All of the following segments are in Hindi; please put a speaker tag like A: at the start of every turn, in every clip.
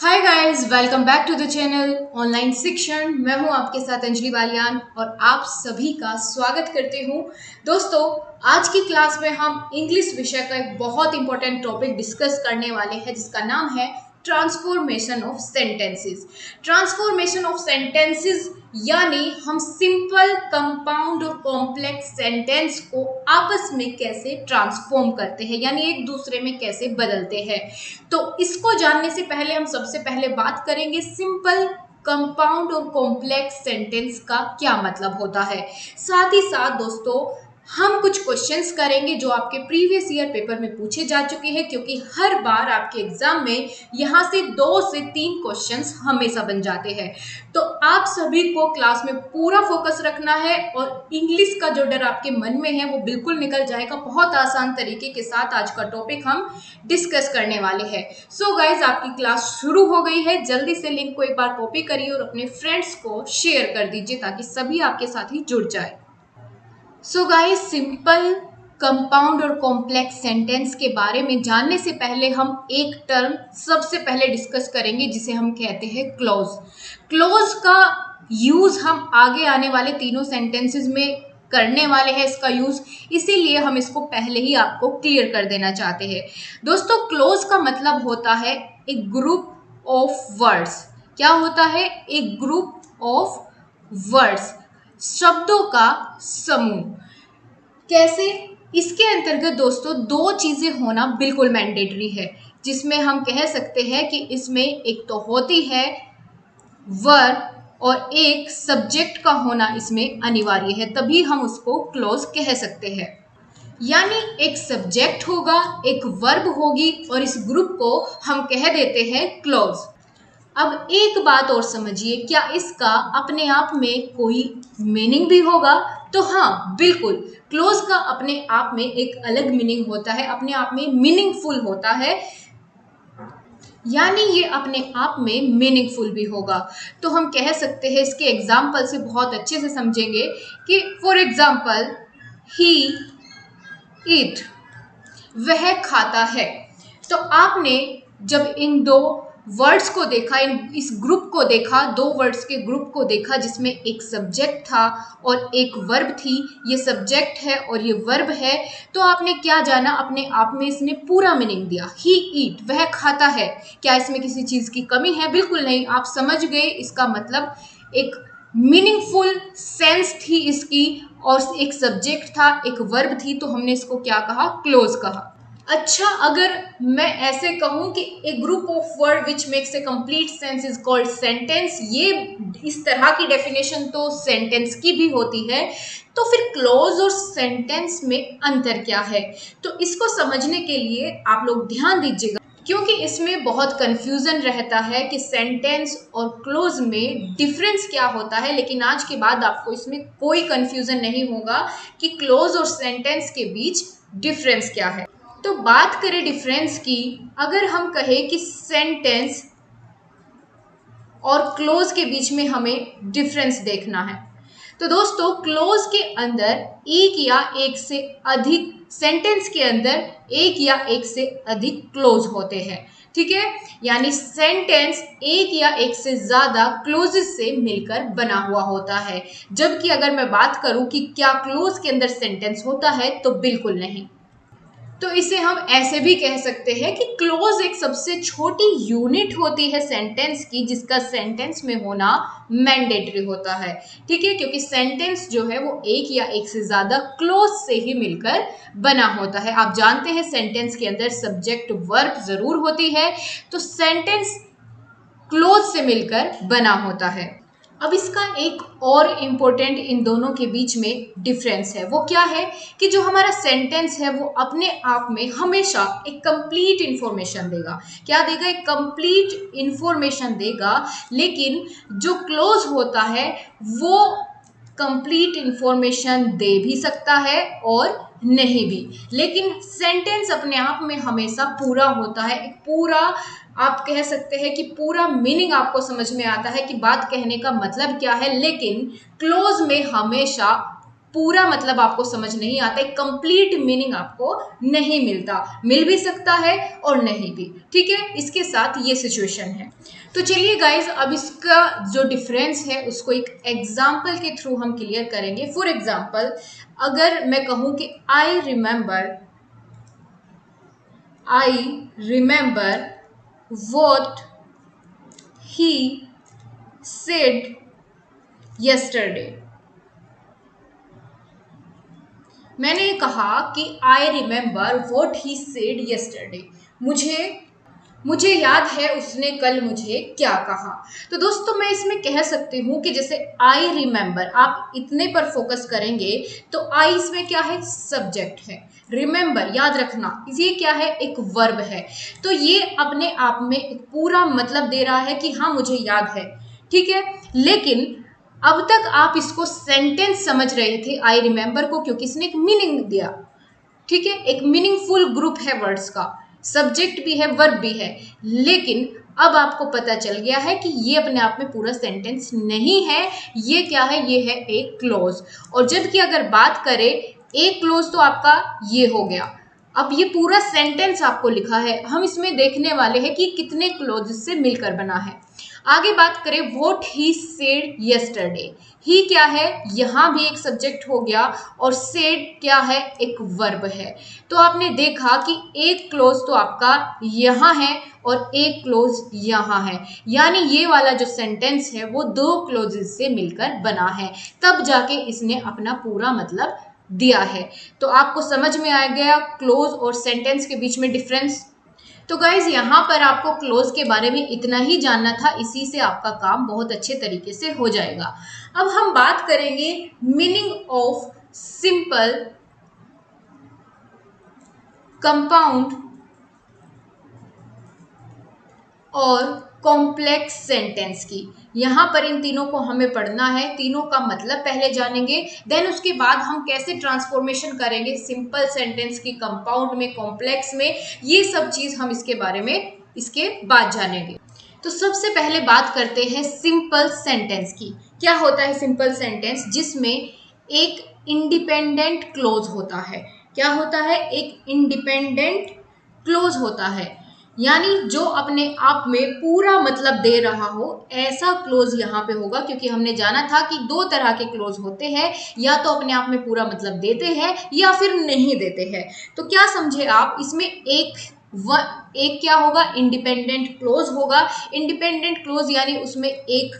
A: Hi guys, welcome back to the channel online शिक्षण। मैं हूं आपके साथ अंजलि बालियान और आप सभी का स्वागत करती हूं। दोस्तों, आज की क्लास में हम इंग्लिश विषय का एक बहुत इंपॉर्टेंट टॉपिक डिस्कस करने वाले हैं जिसका नाम है transformation of sentences. Transformation of sentences यानी हम सिंपल, कंपाउंड और कॉम्प्लेक्स सेंटेंस को आपस में कैसे ट्रांसफॉर्म करते हैं, यानी एक दूसरे में कैसे बदलते हैं। तो इसको जानने से पहले हम सबसे पहले बात करेंगे सिंपल, कंपाउंड और कॉम्प्लेक्स सेंटेंस का क्या मतलब होता है। साथ ही साथ दोस्तों, हम कुछ क्वेश्चंस करेंगे जो आपके प्रीवियस ईयर पेपर में पूछे जा चुके हैं, क्योंकि हर बार आपके एग्जाम में यहाँ से 2 से 3 क्वेश्चंस हमेशा बन जाते हैं। तो आप सभी को क्लास में पूरा फोकस रखना है और इंग्लिश का जो डर आपके मन में है वो बिल्कुल निकल जाएगा। बहुत आसान तरीके के साथ आज का टॉपिक हम डिस्कस करने वाले हैं। सो गाइज, आपकी क्लास शुरू हो गई है। जल्दी से लिंक को एक बार कॉपी करिए और अपने फ्रेंड्स को शेयर कर दीजिए ताकि सभी आपके साथ ही जुड़ जाए। सो गाइस, सिंपल, कंपाउंड और कॉम्प्लेक्स सेंटेंस के बारे में जानने से पहले हम एक टर्म सबसे पहले डिस्कस करेंगे जिसे हम कहते हैं क्लॉज। क्लॉज का यूज हम आगे आने वाले तीनों सेंटेंसेस में करने वाले हैं इसका यूज, इसीलिए हम इसको पहले ही आपको क्लियर कर देना चाहते हैं। दोस्तों, क्लॉज का मतलब होता है एक ग्रुप ऑफ वर्ड्स। क्या होता है? एक ग्रुप ऑफ वर्ड्स, शब्दों का समूह। कैसे? इसके अंतर्गत दोस्तों 2 चीजें होना बिल्कुल मैंडेटरी है, जिसमें हम कह सकते हैं कि इसमें एक तो होती है वर्ब और एक सब्जेक्ट का होना इसमें अनिवार्य है, तभी हम उसको क्लॉज कह सकते हैं। यानी एक सब्जेक्ट होगा, एक वर्ब होगी और इस ग्रुप को हम कह देते हैं क्लॉज। अब एक बात और समझिए, क्या इसका अपने आप में कोई मीनिंग भी होगा? तो हाँ, बिल्कुल। क्लोज का अपने आप में एक अलग मीनिंग होता है, अपने आप में मीनिंगफुल होता है, यानी ये अपने आप में मीनिंगफुल भी होगा। तो हम कह सकते हैं, इसके एग्जाम्पल से बहुत अच्छे से समझेंगे कि फॉर एग्जाम्पल, ही ईट, वह खाता है। तो आपने जब इन 2 वर्ड्स को देखा, इस ग्रुप को देखा, 2 वर्ड्स के ग्रुप को देखा जिसमें एक सब्जेक्ट था और एक वर्ब थी, ये सब्जेक्ट है और ये वर्ब है, तो आपने क्या जाना? अपने आप में इसने पूरा मीनिंग दिया। ही ईट, वह खाता है। क्या इसमें किसी चीज की कमी है? बिल्कुल नहीं। आप समझ गए, इसका मतलब एक मीनिंगफुल सेंस थी इसकी, और एक सब्जेक्ट था, एक वर्ब थी, तो हमने इसको क्या कहा? क्लोज कहा। अच्छा, अगर मैं ऐसे कहूं कि a group of word which makes a complete sense is called sentence, ये इस तरह की डेफिनेशन तो सेंटेंस की भी होती है, तो फिर क्लोज और सेंटेंस में अंतर क्या है? तो इसको समझने के लिए आप लोग ध्यान दीजिएगा, क्योंकि इसमें बहुत कंफ्यूजन रहता है कि सेंटेंस और क्लोज में डिफरेंस क्या होता है। लेकिन आज के बाद आपको इसमें कोई कंफ्यूजन नहीं होगा कि क्लोज और सेंटेंस के बीच डिफरेंस क्या है। तो बात करें डिफरेंस की, अगर हम कहें कि सेंटेंस और क्लोज के बीच में हमें डिफरेंस देखना है, तो दोस्तों क्लोज के अंदर एक या एक से अधिक, सेंटेंस के अंदर एक या एक से अधिक क्लोज होते हैं। ठीक है, यानी सेंटेंस एक या एक से ज्यादा क्लोजेस से मिलकर बना हुआ होता है, जबकि अगर मैं बात करूं कि क्या क्लोज के अंदर सेंटेंस होता है, तो बिल्कुल नहीं। तो इसे हम ऐसे भी कह सकते हैं कि क्लोज एक सबसे छोटी यूनिट होती है सेंटेंस की, जिसका सेंटेंस में होना मैंडेटरी होता है। ठीक है, क्योंकि सेंटेंस जो है वो एक या एक से ज्यादा क्लोज से ही मिलकर बना होता है। आप जानते हैं सेंटेंस के अंदर सब्जेक्ट वर्ब जरूर होती है, तो सेंटेंस क्लोज से मिलकर बना होता है। अब इसका एक और इम्पोर्टेंट इन दोनों के बीच में डिफरेंस है, वो क्या है कि जो हमारा सेंटेंस है वो अपने आप में हमेशा एक कंप्लीट इंफॉर्मेशन देगा। क्या देगा? एक कंप्लीट इंफॉर्मेशन देगा। लेकिन जो क्लोज होता है वो कंप्लीट इंफॉर्मेशन दे भी सकता है और नहीं भी, लेकिन सेंटेंस अपने आप में हमेशा पूरा होता है। एक पूरा, आप कह सकते हैं कि पूरा मीनिंग आपको समझ में आता है कि बात कहने का मतलब क्या है। लेकिन क्लोज में हमेशा पूरा मतलब आपको समझ नहीं आता, एक कंप्लीट मीनिंग आपको नहीं मिलता, मिल भी सकता है और नहीं भी। ठीक है, इसके साथ ये सिचुएशन है। तो चलिए गाइज, अब इसका जो डिफरेंस है उसको एक एग्जाम्पल के थ्रू हम क्लियर करेंगे। फॉर एग्जाम्पल, अगर मैं कहूं कि I remember what he said yesterday। मैंने कहा कि I remember what he said yesterday, मुझे याद है उसने कल मुझे क्या कहा। तो दोस्तों मैं इसमें कह सकती हूँ कि जैसे आई रिमेंबर, आप इतने पर फोकस करेंगे तो आई इसमें क्या है, सब्जेक्ट है। रिमेंबर याद रखना, ये क्या है, एक वर्ब है। तो ये अपने आप में एक पूरा मतलब दे रहा है कि हाँ मुझे याद है। ठीक है, लेकिन अब तक आप इसको सेंटेंस समझ रहे थे आई रिमेंबर को, क्योंकि इसने एक मीनिंग दिया। ठीक है, एक मीनिंगफुल ग्रुप है वर्ड्स का, सब्जेक्ट भी है वर्ब भी है। लेकिन अब आपको पता चल गया है कि ये अपने आप में पूरा सेंटेंस नहीं है, ये क्या है, ये है एक क्लोज। और जबकि अगर बात करें एक क्लोज तो आपका ये हो गया। अब ये पूरा सेंटेंस आपको लिखा है, हम इसमें देखने वाले हैं कि कितने क्लोज से मिलकर बना है। आगे बात करें व्हाट ही सेड यस्टरडे, ही क्या है, यहाँ भी एक सब्जेक्ट हो गया और सेड क्या है, एक वर्ब है। तो आपने देखा कि एक क्लोज तो आपका यहाँ है और एक क्लोज यहाँ है, यानी ये वाला जो सेंटेंस है वो दो क्लोजेस से मिलकर बना है, तब जाके इसने अपना पूरा मतलब दिया है। तो आपको समझ में आ गया क्लोज और सेंटेंस के बीच में डिफरेंस। तो गाइज यहाँ पर आपको क्लोज के बारे में इतना ही जानना था, इसी से आपका काम बहुत अच्छे तरीके से हो जाएगा। अब हम बात करेंगे मीनिंग ऑफ सिंपल, कंपाउंड और कॉम्प्लेक्स सेंटेंस की। यहाँ पर इन तीनों को हमें पढ़ना है, तीनों का मतलब पहले जानेंगे, देन उसके बाद हम कैसे ट्रांसफॉर्मेशन करेंगे सिंपल सेंटेंस की कंपाउंड में, कॉम्प्लेक्स में, ये सब चीज हम इसके बारे में इसके बाद जानेंगे। तो सबसे पहले बात करते हैं सिंपल सेंटेंस की। क्या होता है सिंपल सेंटेंस, जिसमें एक इंडिपेंडेंट क्लोज होता है। क्या होता है, एक इंडिपेंडेंट क्लोज होता है, यानी जो अपने आप में पूरा मतलब दे रहा हो, ऐसा क्लोज यहाँ पे होगा। क्योंकि हमने जाना था कि दो तरह के क्लोज होते हैं, या तो अपने आप में पूरा मतलब देते हैं या फिर नहीं देते हैं। तो क्या समझे आप, इसमें एक क्या होगा, इंडिपेंडेंट क्लोज होगा। इंडिपेंडेंट क्लोज यानी उसमें एक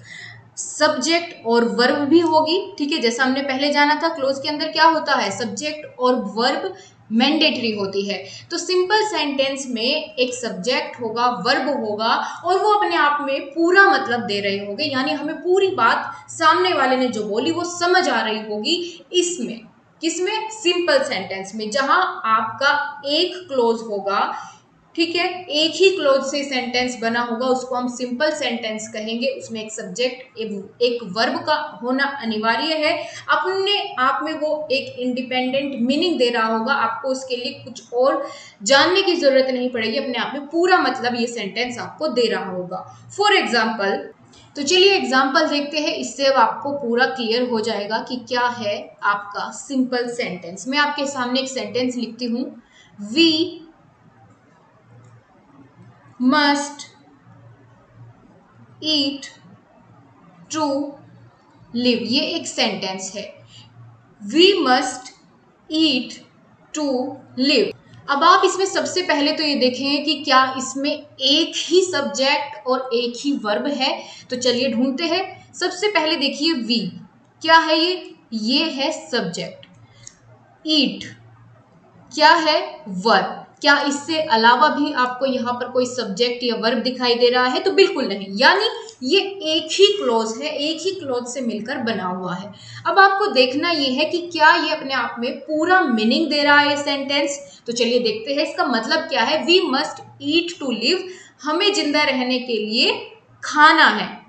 A: सब्जेक्ट और वर्ब भी होगी। ठीक है, जैसा हमने पहले जाना था क्लोज के अंदर क्या होता है, सब्जेक्ट और वर्ब मैंडेटरी होती है। तो सिंपल सेंटेंस में एक सब्जेक्ट होगा, वर्ब होगा, और वो अपने आप में पूरा मतलब दे रहे होंगे, यानी हमें पूरी बात सामने वाले ने जो बोली वो समझ आ रही होगी। इसमें किसमें, सिंपल सेंटेंस में, जहां आपका एक क्लोज होगा। ठीक है, एक ही क्लोज से सेंटेंस बना होगा, उसको हम सिंपल सेंटेंस कहेंगे। उसमें एक सब्जेक्ट एक वर्ब का होना अनिवार्य है, अपने आप में वो एक इंडिपेंडेंट मीनिंग दे रहा होगा, आपको उसके लिए कुछ और जानने की जरूरत नहीं पड़ेगी, अपने आप में पूरा मतलब ये सेंटेंस आपको दे रहा होगा। फॉर एग्जाम्पल, तो चलिए एग्जाम्पल देखते हैं, इससे अब आपको पूरा क्लियर हो जाएगा कि क्या है आपका सिंपल सेंटेंस। मैं आपके सामने एक सेंटेंस लिखती हूँ, we must eat to live, ये एक सेंटेंस है। We must eat to live। अब आप इसमें सबसे पहले तो ये देखेंगे कि क्या इसमें एक ही सब्जेक्ट और एक ही वर्ब है। तो चलिए ढूंढते हैं। सबसे पहले देखिए वी क्या है, ये है सब्जेक्ट, ईट क्या है, वर्ब। क्या इससे अलावा भी आपको यहाँ पर कोई सब्जेक्ट या वर्ब दिखाई दे रहा है, तो बिल्कुल नहीं, यानी ये एक ही क्लोज है, एक ही क्लोज से मिलकर बना हुआ है। अब आपको देखना ये है कि क्या ये अपने आप में पूरा मीनिंग दे रहा है सेंटेंस। तो चलिए देखते हैं इसका मतलब क्या है। We must eat to live, हमें जिंदा रहने के लिए खाना है,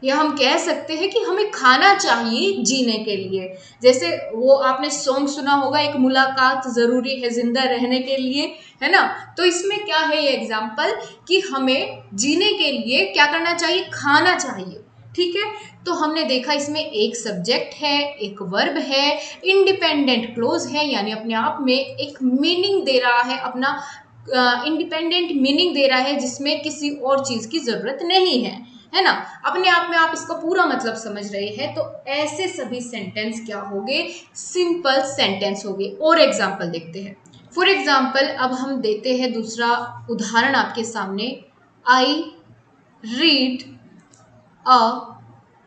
A: या हम कह सकते हैं कि हमें खाना चाहिए जीने के लिए। जैसे वो आपने सॉन्ग सुना होगा, एक मुलाकात जरूरी है जिंदा रहने के लिए, है ना। तो इसमें क्या है ये एग्जाम्पल कि हमें जीने के लिए क्या करना चाहिए, खाना चाहिए। ठीक है, तो हमने देखा इसमें एक सब्जेक्ट है, एक वर्ब है, इंडिपेंडेंट क्लोज है, यानी अपने आप में एक मीनिंग दे रहा है, अपना इंडिपेंडेंट मीनिंग दे रहा है जिसमें किसी और चीज की जरूरत नहीं है ना। अपने आप में आप इसका पूरा मतलब समझ रहे हैं, तो ऐसे सभी सेंटेंस क्या होंगे, सिंपल सेंटेंस होंगे। और एग्जाम्पल देखते हैं। फॉर एग्जाम्पल अब हम देते हैं दूसरा उदाहरण आपके सामने। I read a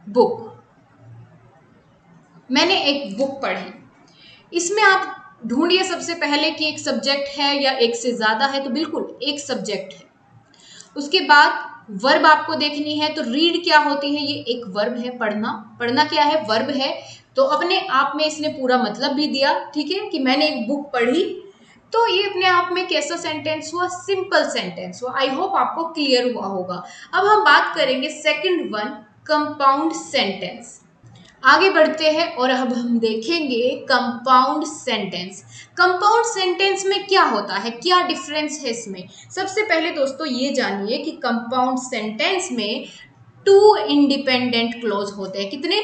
A: book. मैंने एक बुक पढ़ी। इसमें आप ढूंढिए सबसे पहले कि एक सब्जेक्ट है या एक से ज्यादा है, तो बिल्कुल एक सब्जेक्ट है। उसके बाद वर्ब आपको देखनी है, तो रीड क्या होती है, ये एक वर्ब है, पढ़ना। पढ़ना क्या है, वर्ब है। तो अपने आप में इसने पूरा मतलब भी दिया, ठीक है, कि मैंने एक बुक पढ़ी। तो ये अपने आप में कैसा सेंटेंस हुआ, सिंपल सेंटेंस हुआ। आई होप आपको क्लियर हुआ होगा। अब हम बात करेंगे सेकंड वन, कंपाउंड सेंटेंस। आगे बढ़ते हैं और अब हम देखेंगे कंपाउंड सेंटेंस। कंपाउंड सेंटेंस में क्या होता है, क्या डिफरेंस है इसमें। सबसे पहले दोस्तों ये जानिए कि कंपाउंड सेंटेंस में टू इंडिपेंडेंट क्लोज होते हैं। कितने,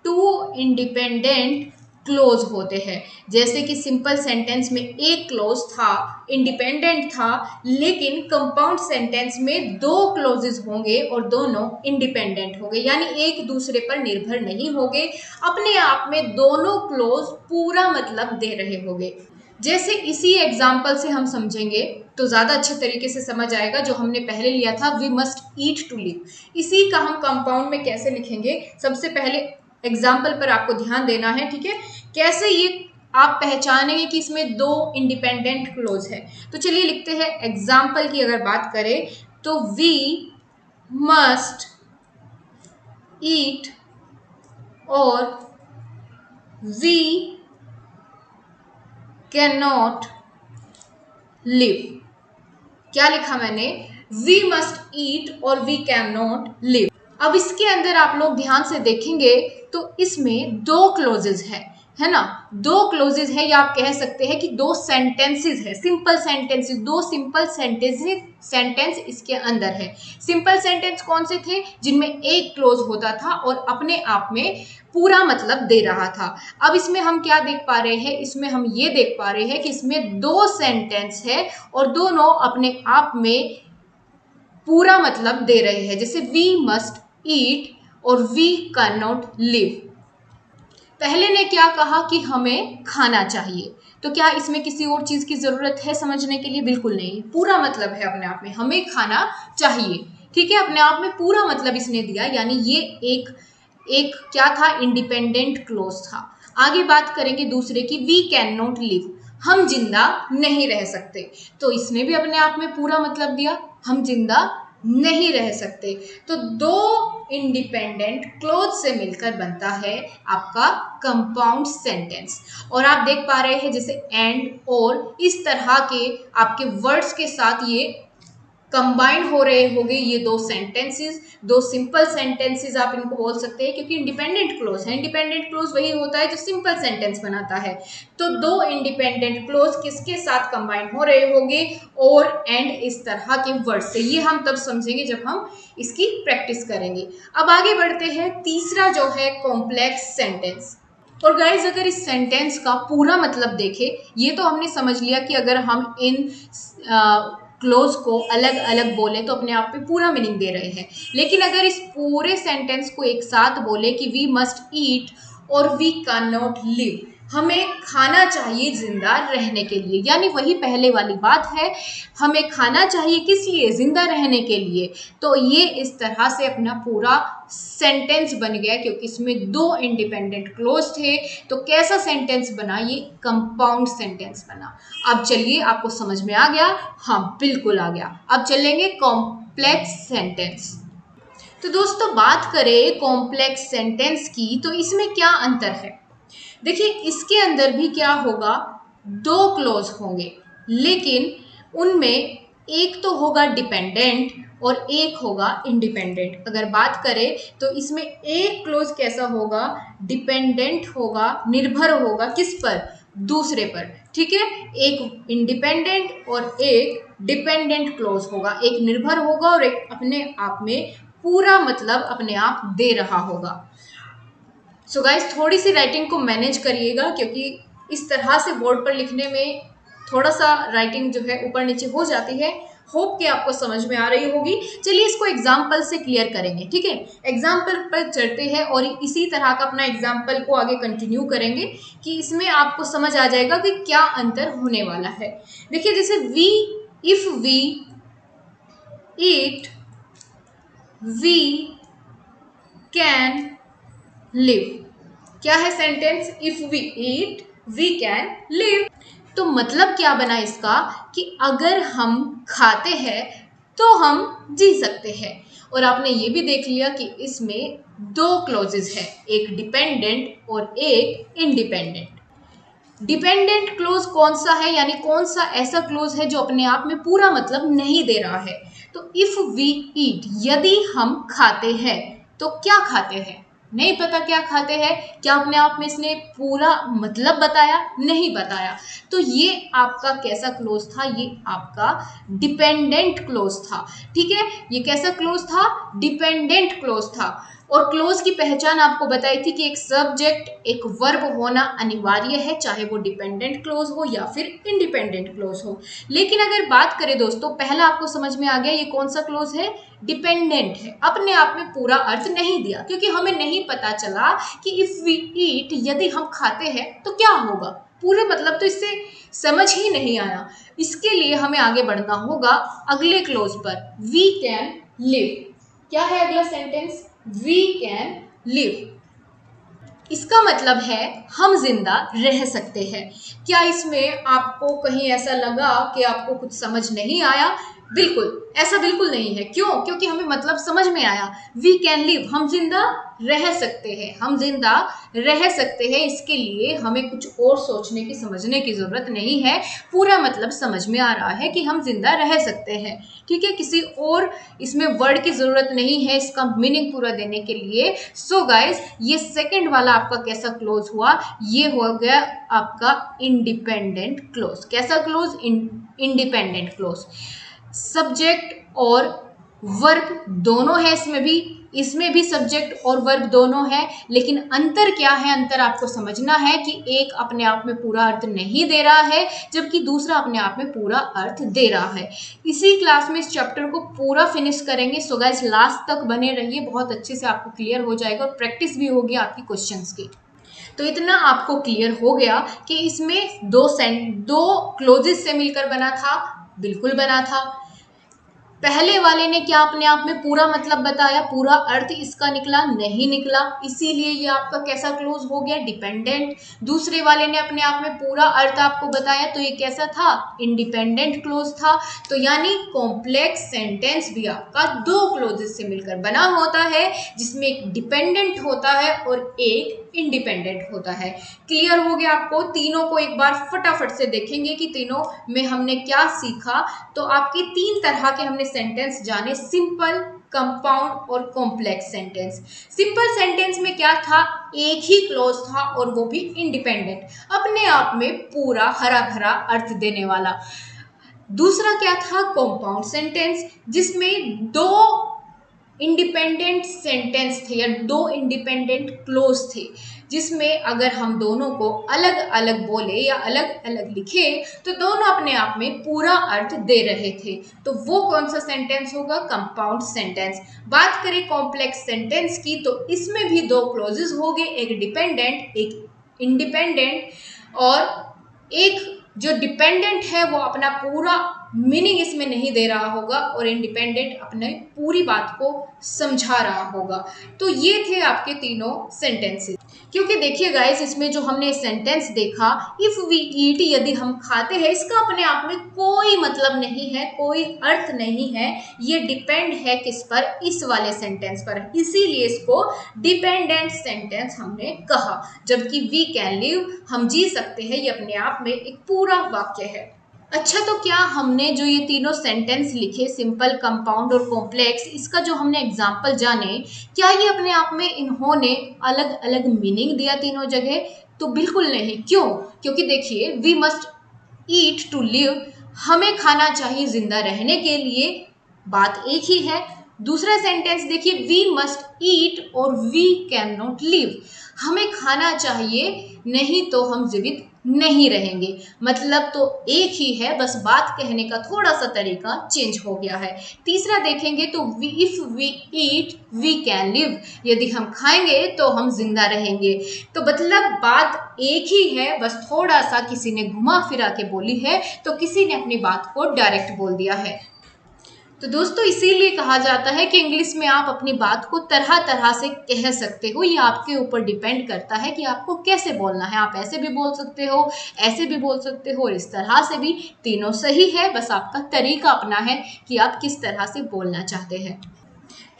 A: टू इंडिपेंडेंट क्लोज होते हैं। जैसे कि सिंपल सेंटेंस में एक क्लोज था, इंडिपेंडेंट था, लेकिन कंपाउंड सेंटेंस में दो क्लोजेस होंगे और दोनों इंडिपेंडेंट होंगे, यानी एक दूसरे पर निर्भर नहीं होंगे। अपने आप में दोनों क्लोज पूरा मतलब दे रहे होंगे। जैसे इसी एग्जाम्पल से हम समझेंगे तो ज्यादा अच्छे तरीके से समझ आएगा। जो हमने पहले लिया था, we must eat to live, इसी का हम कंपाउंड में कैसे लिखेंगे। सबसे पहले एग्जाम्पल पर आपको ध्यान देना है, ठीक है। कैसे ये आप पहचानेंगे कि इसमें दो इंडिपेंडेंट क्लोज है। तो चलिए लिखते हैं। एग्जाम्पल की अगर बात करें तो वी मस्ट ईट और वी कैन नॉट लिव। क्या लिखा मैंने, वी मस्ट ईट और वी कैन नॉट लिव। अब इसके अंदर आप लोग ध्यान से देखेंगे तो इसमें दो क्लोजेज है ना, दो क्लोजेज है, या आप कह सकते हैं कि दो सेंटेंसेस है, सिंपल सेंटेंसेस, दो सिंपल सेंटेंस इसके अंदर है। सिंपल सेंटेंस कौन से थे, जिनमें एक क्लोज होता था और अपने आप में पूरा मतलब दे रहा था। अब इसमें हम क्या देख पा रहे हैं, इसमें हम ये देख पा रहे हैं कि इसमें दो सेंटेंस है और दोनों अपने आप में पूरा मतलब दे रहे हैं। जैसे वी मस्ट ईट और वी कैन नॉट लिव। पहले ने क्या कहा कि हमें खाना चाहिए, तो क्या इसमें किसी और चीज की जरूरत है समझने के लिए, बिल्कुल नहीं। पूरा मतलब है अपने आप में, हमें खाना चाहिए, ठीक है, अपने आप में पूरा मतलब इसने दिया, यानी ये एक क्या था, इंडिपेंडेंट क्लोज था। आगे बात करेंगे दूसरे की, वी कैन नॉट लिव, हम जिंदा नहीं रह सकते। तो इसने भी अपने आप में पूरा मतलब दिया, हम जिंदा नहीं रह सकते। तो दो इंडिपेंडेंट क्लोज से मिलकर बनता है आपका कंपाउंड सेंटेंस। और आप देख पा रहे हैं जैसे एंड और इस तरह के आपके वर्ड्स के साथ ये कंबाइन हो रहे होंगे, ये दो सेंटेंसेस, दो सिंपल सेंटेंसेस आप इनको बोल सकते हैं, क्योंकि इंडिपेंडेंट क्लोज है। इंडिपेंडेंट क्लोज वही होता है जो सिंपल सेंटेंस बनाता है। तो दो इंडिपेंडेंट क्लोज किसके साथ कंबाइन हो रहे होंगे, और एंड इस तरह के वर्ड से। ये हम तब समझेंगे जब हम इसकी प्रैक्टिस करेंगे। अब आगे बढ़ते हैं, तीसरा जो है कॉम्प्लेक्स सेंटेंस। और गाइज अगर इस सेंटेंस का पूरा मतलब देखें, ये तो हमने समझ लिया कि अगर हम इन क्लोज को अलग अलग बोले तो अपने आप में पूरा मीनिंग दे रहे हैं। लेकिन अगर इस पूरे सेंटेंस को एक साथ बोले कि वी मस्ट ईट और वी कैन नॉट लिव, हमें खाना चाहिए जिंदा रहने के लिए, यानी वही पहले वाली बात है, हमें खाना चाहिए किस लिए, जिंदा रहने के लिए। तो ये इस तरह से अपना पूरा सेंटेंस बन गया, क्योंकि इसमें दो इंडिपेंडेंट क्लोज थे। तो कैसा सेंटेंस बना, ये कंपाउंड सेंटेंस बना। अब चलिए, आपको समझ में आ गया, हाँ बिल्कुल आ गया। अब चलेंगे कॉम्प्लेक्स सेंटेंस। तो दोस्तों बात करें कॉम्प्लेक्स सेंटेंस की, तो इसमें क्या अंतर है। देखिए इसके अंदर भी क्या होगा, दो क्लोज होंगे, लेकिन उनमें एक तो होगा डिपेंडेंट और एक होगा इंडिपेंडेंट। अगर बात करें तो इसमें एक क्लोज कैसा होगा, डिपेंडेंट होगा, निर्भर होगा किस पर, दूसरे पर, ठीक है। एक इंडिपेंडेंट और एक डिपेंडेंट क्लोज होगा, एक निर्भर होगा और एक अपने आप में पूरा मतलब अपने आप दे रहा होगा। सो गाइस, थोड़ी सी राइटिंग को मैनेज करिएगा, क्योंकि इस तरह से बोर्ड पर लिखने में थोड़ा सा राइटिंग जो है ऊपर नीचे हो जाती है। होप कि आपको समझ में आ रही होगी। चलिए इसको एग्जाम्पल से क्लियर करेंगे, ठीक है। एग्जाम्पल पर चलते हैं और इसी तरह का अपना एग्जाम्पल को आगे कंटिन्यू करेंगे कि इसमें आपको समझ आ जाएगा कि क्या अंतर होने वाला है। देखिए, जैसे we, if we eat we can live. क्या है sentence? If we eat we can live. तो मतलब क्या बना इसका कि अगर हम खाते हैं तो हम जी सकते हैं। और आपने ये भी देख लिया कि इसमें दो क्लोजेस है, एक डिपेंडेंट और एक इंडिपेंडेंट। डिपेंडेंट क्लोज कौन सा है, यानी कौन सा ऐसा क्लोज है जो अपने आप में पूरा मतलब नहीं दे रहा है। तो इफ वी ईट, यदि हम खाते हैं, तो क्या खाते हैं? नहीं पता क्या खाते हैं। क्या अपने आप में इसने पूरा मतलब बताया? नहीं बताया। तो ये आपका कैसा क्लोज था? ये आपका डिपेंडेंट क्लोज था, ठीक है। ये कैसा क्लोज था? डिपेंडेंट क्लोज था। और क्लोज की पहचान आपको बताई थी कि एक सब्जेक्ट एक वर्ब होना अनिवार्य है, चाहे वो डिपेंडेंट क्लोज हो या फिर इंडिपेंडेंट क्लोज हो। लेकिन अगर बात करें दोस्तों, पहला आपको समझ में आ गया ये कौन सा क्लोज है? डिपेंडेंट है। अपने आप में पूरा अर्थ नहीं दिया, क्योंकि हमें नहीं पता चला कि इफ वी ईट, यदि हम खाते हैं तो क्या होगा। पूरे मतलब तो इससे समझ ही नहीं आया। इसके लिए हमें आगे बढ़ना होगा अगले क्लोज पर, वी कैन लिव। क्या है अगला सेंटेंस? We can live. इसका मतलब है हम जिंदा रह सकते हैं। क्या इसमें आपको कहीं ऐसा लगा कि आपको कुछ समझ नहीं आया? बिल्कुल, ऐसा बिल्कुल नहीं है। क्यों? क्योंकि हमें मतलब समझ में आया। वी कैन लिव, हम जिंदा रह सकते हैं, हम जिंदा रह सकते हैं। इसके लिए हमें कुछ और सोचने की, समझने की जरूरत नहीं है। पूरा मतलब समझ में आ रहा है कि हम जिंदा रह सकते हैं, ठीक है। किसी और इसमें वर्ड की जरूरत नहीं है इसका मीनिंग पूरा देने के लिए। सो गाइस, ये सेकंड वाला आपका कैसा क्लोज हुआ? ये हो गया आपका इंडिपेंडेंट क्लोज। कैसा क्लोज? Independent clause. सब्जेक्ट और वर्ब दोनों है इसमें भी सब्जेक्ट और वर्ब दोनों है। लेकिन अंतर क्या है? अंतर आपको समझना है कि एक अपने आप में पूरा अर्थ नहीं दे रहा है, जबकि दूसरा अपने आप में पूरा अर्थ दे रहा है। इसी क्लास में इस चैप्टर को पूरा फिनिश करेंगे। सो गाइस, लास्ट तक बने रहिए, बहुत अच्छे से आपको क्लियर हो जाएगा और प्रैक्टिस भी होगी आपकी क्वेश्चंस की। तो इतना आपको क्लियर हो गया कि इसमें दो क्लोजेस से मिलकर बना था। बिल्कुल बना था। पहले वाले ने क्या अपने आप में पूरा मतलब बताया? पूरा अर्थ इसका निकला? नहीं निकला। इसीलिए ये आपका कैसा क्लोज हो गया? डिपेंडेंट। दूसरे वाले ने अपने आप में पूरा अर्थ आपको बताया, तो ये कैसा था? इंडिपेंडेंट क्लोज था। तो यानी कॉम्प्लेक्स सेंटेंस भी आपका दो क्लोजेस से मिलकर बना होता है, जिसमें एक डिपेंडेंट होता है और एक इंडिपेंडेंट होता है। क्लियर हो गया आपको? तीनों को एक बार फटाफट से देखेंगे कि तीनों में हमने क्या सीखा। तो आपके तीन तरह के हमने सेंटेंस जाने, सिंपल, कंपाउंड और कॉम्प्लेक्स सेंटेंस। सिंपल सेंटेंस में क्या था? एक ही क्लोज था और वो भी इंडिपेंडेंट, अपने आप में पूरा हरा भरा अर्थ देने वाला। दूसरा क्या था? कंपाउंड सेंटेंस, जिसमें दो इंडिपेंडेंट सेंटेंस थे या दो इंडिपेंडेंट क्लोज थे, जिसमें अगर हम दोनों को अलग अलग बोले या अलग अलग लिखे तो दोनों अपने आप में पूरा अर्थ दे रहे थे। तो वो कौन सा सेंटेंस होगा? Compound sentence. बात करें कॉम्प्लेक्स सेंटेंस की, तो इसमें भी दो क्लोजेस हो गए, एक डिपेंडेंट एक इंडिपेंडेंट। और एक जो डिपेंडेंट है वो अपना पूरा मीनिंग इसमें नहीं दे रहा होगा और इंडिपेंडेंट अपने पूरी बात को समझा रहा होगा। तो ये थे आपके तीनों सेंटेंसेस। क्योंकि देखिए गाइस, इसमें जो हमने सेंटेंस देखा, इफ वी ईट, यदि हम खाते हैं, इसका अपने आप में कोई मतलब नहीं है, कोई अर्थ नहीं है। ये डिपेंड है किस पर? इस वाले सेंटेंस पर। इसीलिए इसको डिपेंडेंट सेंटेंस हमने कहा। जबकि वी कैन लिव, हम जी सकते हैं, ये अपने आप में एक पूरा वाक्य है। अच्छा, तो क्या हमने जो ये तीनों सेंटेंस लिखे, सिंपल, कंपाउंड और कॉम्प्लेक्स, इसका जो हमने एग्जाम्पल जाने, क्या ये अपने आप में इन्होंने अलग अलग मीनिंग दिया तीनों जगह? तो बिल्कुल नहीं। क्यों? क्योंकि देखिए, we must eat to live, हमें खाना चाहिए जिंदा रहने के लिए, बात एक ही है। दूसरा सेंटेंस देखिए, वी मस्ट ईट और वी कैन नॉट लिव। हमें खाना चाहिए, नहीं तो हम जीवित नहीं रहेंगे। मतलब तो एक ही है, बस बात कहने का थोड़ा सा तरीका चेंज हो गया है। तीसरा देखेंगे तो if we eat we can live, यदि हम खाएंगे तो हम जिंदा रहेंगे। तो मतलब बात एक ही है, बस थोड़ा सा किसी ने घुमा फिरा के बोली है, तो किसी ने अपनी बात को डायरेक्ट बोल दिया है। तो दोस्तों इसीलिए कहा जाता है कि इंग्लिश में आप अपनी बात को तरह तरह से कह सकते हो। ये आपके ऊपर डिपेंड करता है कि आपको कैसे बोलना है। आप ऐसे भी बोल सकते हो, ऐसे भी बोल सकते हो और इस तरह से भी, तीनों सही है, बस आपका तरीका अपना है कि आप किस तरह से बोलना चाहते हैं।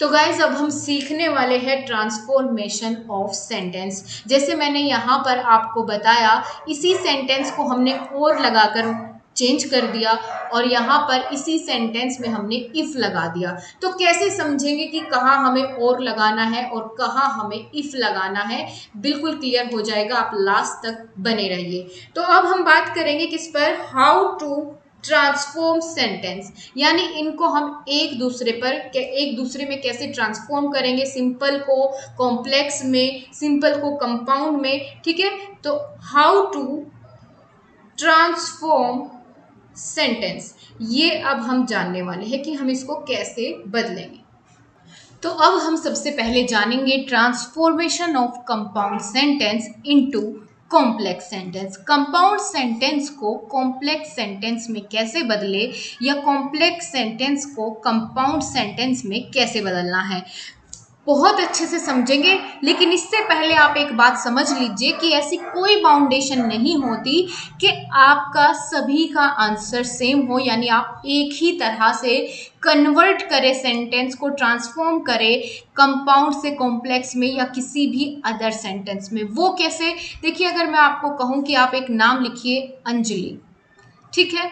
A: तो गाइज अब हम सीखने वाले हैं ट्रांसफॉर्मेशन ऑफ सेंटेंस। जैसे मैंने यहाँ पर आपको बताया, इसी सेंटेंस को हमने और लगाकर चेंज कर दिया और यहाँ पर इसी सेंटेंस में हमने इफ लगा दिया। तो कैसे समझेंगे कि कहाँ हमें और लगाना है और कहाँ हमें इफ लगाना है, बिल्कुल क्लियर हो जाएगा, आप लास्ट तक बने रहिए। तो अब हम बात करेंगे किस पर, हाउ टू ट्रांसफॉर्म सेंटेंस, यानी इनको हम एक दूसरे में कैसे ट्रांसफॉर्म करेंगे, सिंपल को कॉम्प्लेक्स में, सिंपल को कंपाउंड में। ठीक है, तो हाउ टू ट्रांसफॉर्म सेंटेंस, ये अब हम जानने वाले हैं कि हम इसको कैसे बदलेंगे। तो अब हम सबसे पहले जानेंगे transformation of compound sentence into complex sentence. Compound sentence को कॉम्प्लेक्स सेंटेंस में कैसे बदले, या कॉम्प्लेक्स सेंटेंस को कंपाउंड सेंटेंस में कैसे बदलना है, बहुत अच्छे से समझेंगे। लेकिन इससे पहले आप एक बात समझ लीजिए कि ऐसी कोई बाउंडेशन नहीं होती कि आपका सभी का आंसर सेम हो, यानी आप एक ही तरह से कन्वर्ट करें, सेंटेंस को ट्रांसफॉर्म करें कंपाउंड से कॉम्प्लेक्स में या किसी भी अदर सेंटेंस में। वो कैसे, देखिए अगर मैं आपको कहूँ कि आप एक नाम लिखिए अंजलि, ठीक है,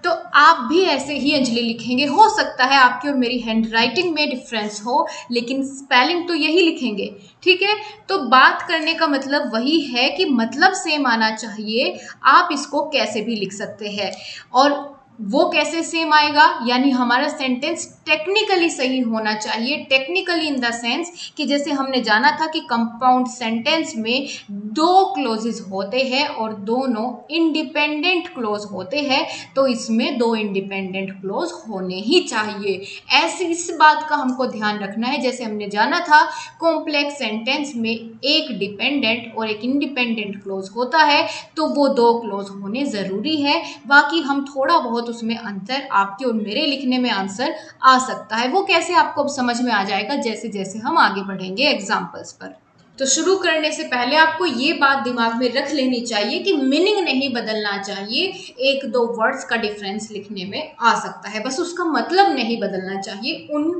A: तो आप भी ऐसे ही अंजलि लिखेंगे। हो सकता है आपकी और मेरी हैंडराइटिंग में डिफरेंस हो, लेकिन स्पेलिंग तो यही लिखेंगे। ठीक है, तो बात करने का मतलब वही है कि मतलब सेम आना चाहिए, आप इसको कैसे भी लिख सकते हैं। और वो कैसे सेम आएगा, यानी हमारा सेंटेंस टेक्निकली सही होना चाहिए। टेक्निकली इन द सेंस कि जैसे हमने जाना था कि कंपाउंड सेंटेंस में दो क्लोजेस होते हैं और दोनों इंडिपेंडेंट क्लोज होते हैं, तो इसमें दो इंडिपेंडेंट क्लोज होने ही चाहिए। ऐसे इस बात का हमको ध्यान रखना है। जैसे हमने जाना था कॉम्प्लेक्स सेंटेंस में एक डिपेंडेंट और एक इंडिपेंडेंट क्लोज होता है, तो वो दो क्लोज होने ज़रूरी है। बाकी हम थोड़ा बहुत उसमें अंतर, आपके और मेरे लिखने में आंसर आ सकता है। वो कैसे आपको अब समझ में आ जाएगा जैसे जैसे हम आगे बढ़ेंगे एग्जाम्पल्स पर। तो शुरू करने से पहले आपको ये बात दिमाग में रख लेनी चाहिए कि मीनिंग नहीं बदलना चाहिए। एक दो वर्ड्स का डिफरेंस लिखने में आ सकता है, बस उसका मतलब नहीं बदलना चाहिए उन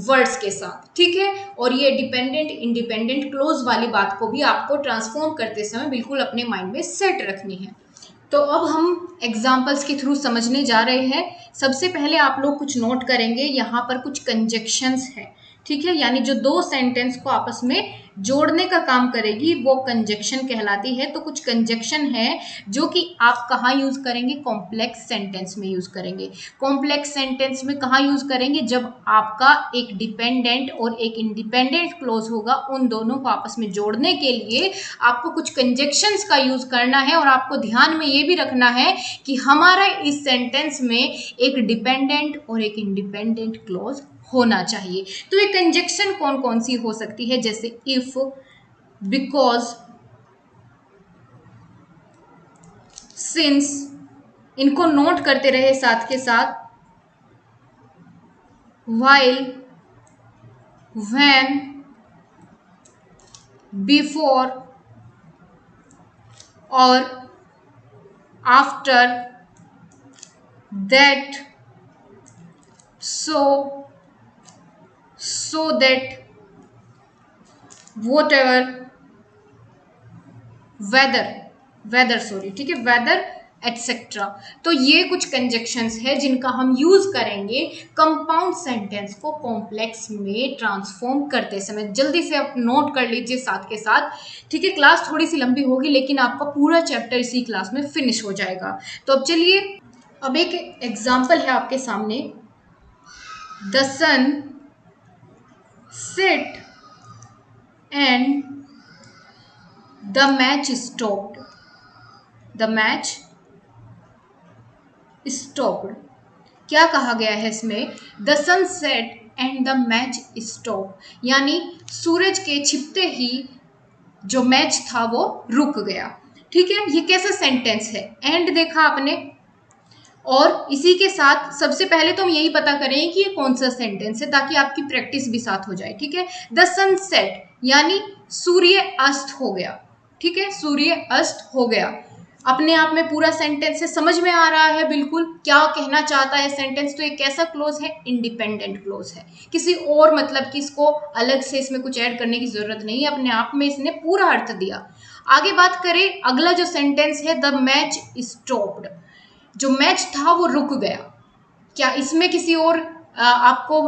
A: वर्ड्स के साथ। ठीक है, और ये डिपेंडेंट इंडिपेंडेंट क्लोज वाली बात को भी आपको ट्रांसफॉर्म करते समय बिल्कुल अपने माइंड में सेट रखनी है। तो अब हम एग्जाम्पल्स के थ्रू समझने जा रहे हैं। सबसे पहले आप लोग कुछ नोट करेंगे, यहाँ पर कुछ कंजक्शंस है। ठीक है, यानी जो दो सेंटेंस को आपस में जोड़ने का काम करेगी वो कंजक्शन कहलाती है। तो कुछ कंजक्शन है जो कि आप कहाँ यूज करेंगे, कॉम्प्लेक्स सेंटेंस में यूज करेंगे। कॉम्प्लेक्स सेंटेंस में कहाँ यूज करेंगे, जब आपका एक डिपेंडेंट और एक इंडिपेंडेंट क्लोज होगा, उन दोनों को आपस में जोड़ने के लिए आपको कुछ कंजक्शंस का यूज करना है। और आपको ध्यान में ये भी रखना है कि हमारा इस सेंटेंस में एक डिपेंडेंट और एक इंडिपेंडेंट क्लोज होना चाहिए। तो ये कंजक्शन कौन कौन सी हो सकती है, जैसे इफ, बिकॉज, सिंस, इनको नोट करते रहे साथ के साथ, व्हाइल, व्हेन, बिफोर और after, that, so that, whatever, whether sorry, ठीक है, वेदर एटसेट्रा। तो ये कुछ कंजक्शंस है जिनका हम यूज करेंगे कंपाउंड सेंटेंस को कॉम्प्लेक्स में ट्रांसफॉर्म करते समय। जल्दी से आप नोट कर लीजिए साथ के साथ। ठीक है, क्लास थोड़ी सी लंबी होगी लेकिन आपका पूरा चैप्टर इसी क्लास में फिनिश हो जाएगा। तो अब चलिए, अब एक एग्जाम्पल है आपके सामने। The sun sit and the match stopped. The match stopped. क्या कहा गया है इसमें? The sun set and the match stop, यानी सूरज के छिपते ही जो मैच था वो रुक गया। ठीक है, ये कैसा सेंटेंस है? एंड देखा आपने, और इसी के साथ सबसे पहले तो हम यही पता करें कि ये कौन सा सेंटेंस है, ताकि आपकी प्रैक्टिस भी साथ हो जाए। ठीक है, द सन सेट यानी सूर्य अस्त हो गया। ठीक है, सूर्य अस्त हो गया। अपने आप में पूरा सेंटेंस है, समझ में आ रहा है बिल्कुल क्या कहना चाहता है सेंटेंस? तो ये कैसा क्लोज है? इंडिपेंडेंट क्लोज है, किसी और मतलब कि इसको अलग से इसमें कुछ ऐड करने की जरूरत नहीं है, अपने आप में इसने पूरा अर्थ दिया। आगे बात करें, अगला जो सेंटेंस है द मैच स्टॉप्ड, जो मैच था वो रुक गया। क्या इसमें किसी और आपको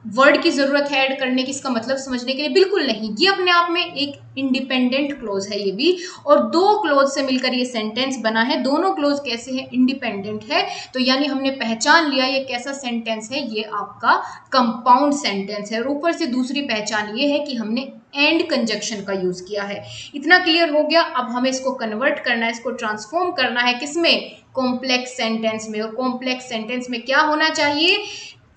A: वर्ड की जरूरत है ऐड करने की, इसका मतलब समझने के लिए? बिल्कुल नहीं, ये अपने आप में एक इंडिपेंडेंट क्लोज है ये भी, और दो क्लोज से मिलकर ये सेंटेंस बना है। दोनों क्लोज कैसे हैं? इंडिपेंडेंट है। तो यानी हमने पहचान लिया ये कैसा सेंटेंस है, ये आपका कंपाउंड सेंटेंस है। और ऊपर से दूसरी पहचान ये है कि हमने एंड कंजक्शन का यूज किया है। इतना क्लियर हो गया। अब हमें इसको कन्वर्ट करना है, इसको ट्रांसफॉर्म करना है किसमें? कॉम्प्लेक्स सेंटेंस में। और कॉम्प्लेक्स सेंटेंस में क्या होना चाहिए?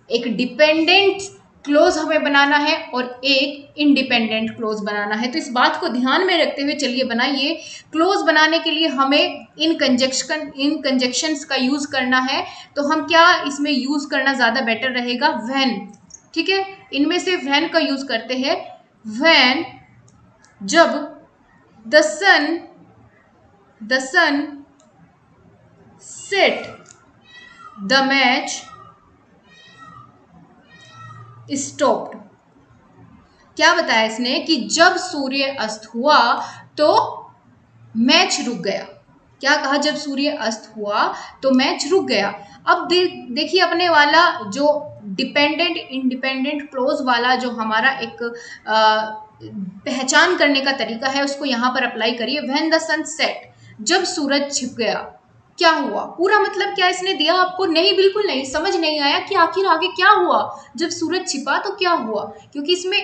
A: एक डिपेंडेंट क्लोज हमें बनाना है और एक इंडिपेंडेंट क्लोज बनाना है। तो इस बात को ध्यान में रखते हुए चलिए बनाइए। क्लोज बनाने के लिए हमें इन कंजक्शंस का यूज करना है। तो हम क्या इसमें यूज करना ज्यादा बेटर रहेगा? व्हेन। ठीक है, इनमें से व्हेन का यूज करते हैं। व्हेन, जब the sun set the match stopped. क्या बताया इसने? कि जब सूर्य अस्त हुआ तो मैच रुक गया। क्या कहा? जब सूर्य अस्त हुआ तो मैच रुक गया। अब देखिए अपने वाला जो डिपेंडेंट इंडिपेंडेंट क्लोज वाला जो हमारा एक पहचान करने का तरीका है, उसको यहां पर अप्लाई करिए। व्हेन द सन सेट, जब सूरज छिप गया, क्या हुआ? पूरा मतलब क्या इसने दिया आपको? नहीं, बिल्कुल नहीं, समझ नहीं आया कि आखिर आगे क्या हुआ। जब सूरज छिपा तो क्या हुआ, क्योंकि इसमें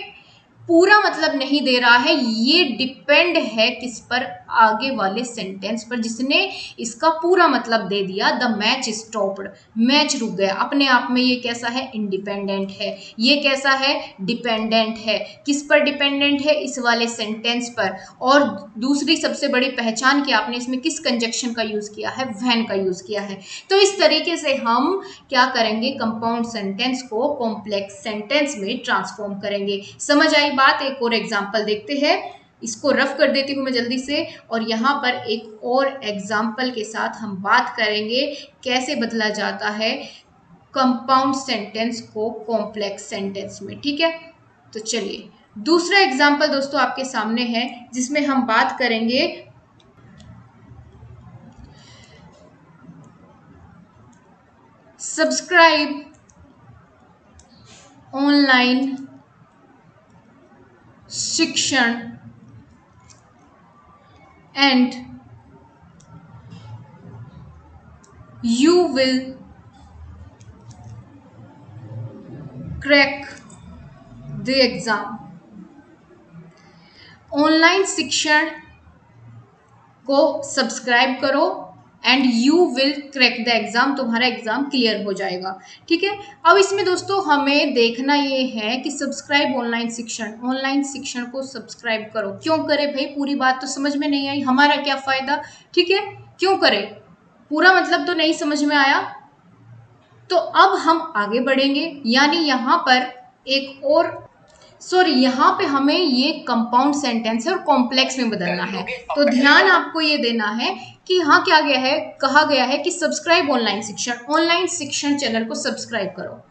A: पूरा मतलब नहीं दे रहा है। ये डिपेंड है किस पर? आगे वाले सेंटेंस पर, जिसने इसका पूरा मतलब दे दिया। द मैच स्टॉप्ड, मैच रुक गया। अपने आप में ये कैसा है? इंडिपेंडेंट है। ये कैसा है? डिपेंडेंट है। किस पर डिपेंडेंट है? इस वाले सेंटेंस पर। और दूसरी सबसे बड़ी पहचान कि आपने इसमें किस कंजक्शन का यूज किया है? व्हेन का यूज किया है। तो इस तरीके से हम क्या करेंगे? कंपाउंड सेंटेंस को कॉम्प्लेक्स सेंटेंस में ट्रांसफॉर्म करेंगे। समझ आई बात? एक और एग्जाम्पल देखते हैं। इसको रफ कर देती हूँ मैं जल्दी से, और यहाँ पर एक और एग्जाम्पल के साथ हम बात करेंगे कैसे बदला जाता है कंपाउंड सेंटेंस को कॉम्प्लेक्स सेंटेंस में। ठीक है, तो चलिए दूसरा एग्जाम्पल दोस्तों आपके सामने है, जिसमें हम बात करेंगे सब्सक्राइब ऑनलाइन शिक्षण and you will crack the exam। Online शिक्षण को सब्सक्राइब करो and you will crack the exam, तुम्हारा एग्जाम क्लियर हो जाएगा। ठीक है, अब इसमें दोस्तों हमें देखना ये है कि सब्सक्राइब ऑनलाइन शिक्षण को सब्सक्राइब करो। क्यों करे भाई? पूरी बात तो समझ में नहीं आई, हमारा क्या फायदा? ठीक है, क्यों करे? पूरा मतलब तो नहीं समझ में आया। तो अब हम आगे बढ़ेंगे, यानी यहां पर एक और यहाँ पे हमें ये कंपाउंड सेंटेंस है और कॉम्प्लेक्स में बदलना है। तो ध्यान आपको ये देना है कि यहाँ क्या गया है? कहा गया है कि सब्सक्राइब ऑनलाइन शिक्षण चैनल को सब्सक्राइब करो।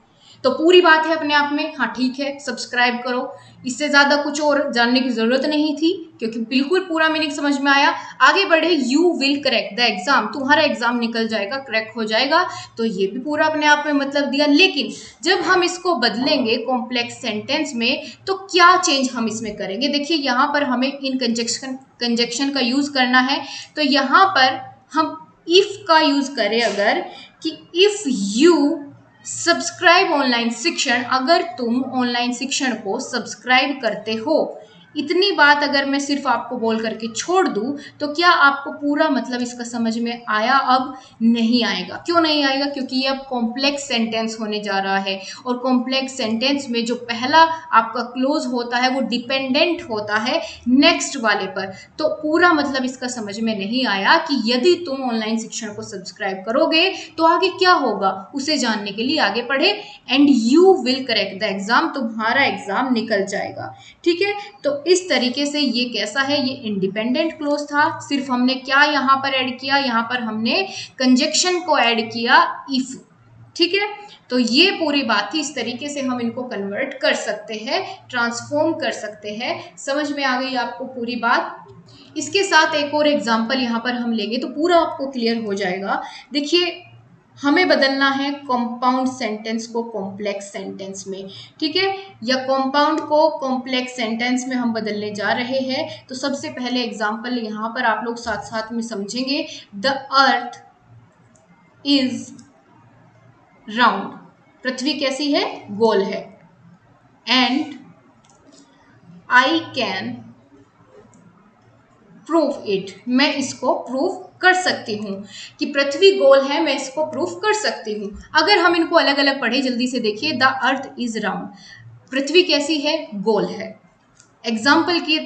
A: तो पूरी बात है अपने आप में, हाँ ठीक है, सब्सक्राइब करो। इससे ज्यादा कुछ और जानने की जरूरत नहीं थी, क्योंकि बिल्कुल पूरा मीनिंग समझ में आया। आगे बढ़े, you will crack the exam, तुम्हारा एग्जाम निकल जाएगा, क्रैक हो जाएगा। तो ये भी पूरा अपने आप में मतलब दिया। लेकिन जब हम इसको बदलेंगे कॉम्प्लेक्स सेंटेंस में, तो क्या चेंज हम इसमें करेंगे? देखिए यहाँ पर हमें इन कंजक्शन का यूज करना है। तो यहाँ पर हम इफ का यूज करें अगर, कि इफ यू सब्सक्राइब ऑनलाइन शिक्षण, अगर तुम ऑनलाइन शिक्षण को सब्सक्राइब करते हो, इतनी बात अगर मैं सिर्फ आपको बोल करके छोड़ दूं तो क्या आपको पूरा मतलब इसका समझ में आया? अब नहीं आएगा। क्यों नहीं आएगा? क्योंकि ये अब कॉम्प्लेक्स सेंटेंस होने जा रहा है, और कॉम्प्लेक्स सेंटेंस में जो पहला आपका क्लोज होता है वो डिपेंडेंट होता है नेक्स्ट वाले पर। तो पूरा मतलब इसका समझ में नहीं आया कि यदि तुम ऑनलाइन शिक्षण को सब्सक्राइब करोगे तो आगे क्या होगा, उसे जानने के लिए आगे पढ़े। And you will correct the exam, तुम्हारा एग्जाम निकल जाएगा। ठीक है, तो इस तरीके से ये कैसा है, ये इंडिपेंडेंट क्लोज था। सिर्फ हमने क्या यहाँ पर ऐड किया, यहाँ पर हमने कंजक्शन को ऐड किया, इफ। ठीक है, तो ये पूरी बात थी। इस तरीके से हम इनको कन्वर्ट कर सकते हैं, ट्रांसफॉर्म कर सकते हैं। समझ में आ गई आपको पूरी बात? इसके साथ एक और एग्जांपल यहाँ पर हम लेंगे तो पूरा आपको क्लियर हो जाएगा। देखिए, हमें बदलना है कंपाउंड सेंटेंस को कॉम्प्लेक्स सेंटेंस में। ठीक है, या कंपाउंड को कॉम्प्लेक्स सेंटेंस में हम बदलने जा रहे हैं। तो सबसे पहले एग्जांपल यहाँ पर आप लोग साथ साथ में समझेंगे। द अर्थ इज राउंड, पृथ्वी कैसी है? गोल है। And I can prove it, मैं इसको प्रूव कर सकती हूँ कि पृथ्वी गोल है, मैं इसको प्रूव कर सकती हूँ। अगर हम इनको अलग अलग पढ़े, जल्दी से देखिए। द अर्थ इज राउंड, पृथ्वी कैसी है? गोल है। एग्जाम्पल के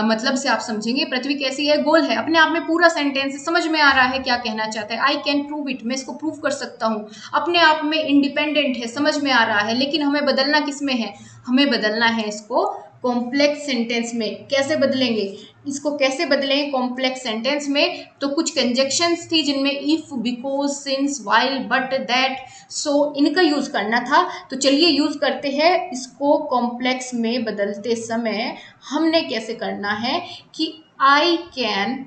A: मतलब से आप समझेंगे, पृथ्वी कैसी है? गोल है। अपने आप में पूरा सेंटेंस समझ में आ रहा है क्या कहना चाहता है। आई कैन प्रूव इट, मैं इसको प्रूव कर सकता हूँ। अपने आप में इंडिपेंडेंट है, समझ में आ रहा है। लेकिन हमें बदलना किस में है? हमें बदलना है इसको कॉम्प्लेक्स सेंटेंस में। कैसे बदलेंगे इसको? कैसे बदलें कॉम्प्लेक्स सेंटेंस में? तो कुछ कंजक्शंस थी जिनमें if, because, since, while, but, that, so इनका यूज करना था। तो चलिए यूज करते हैं इसको कॉम्प्लेक्स में बदलते समय। हमने कैसे करना है कि I can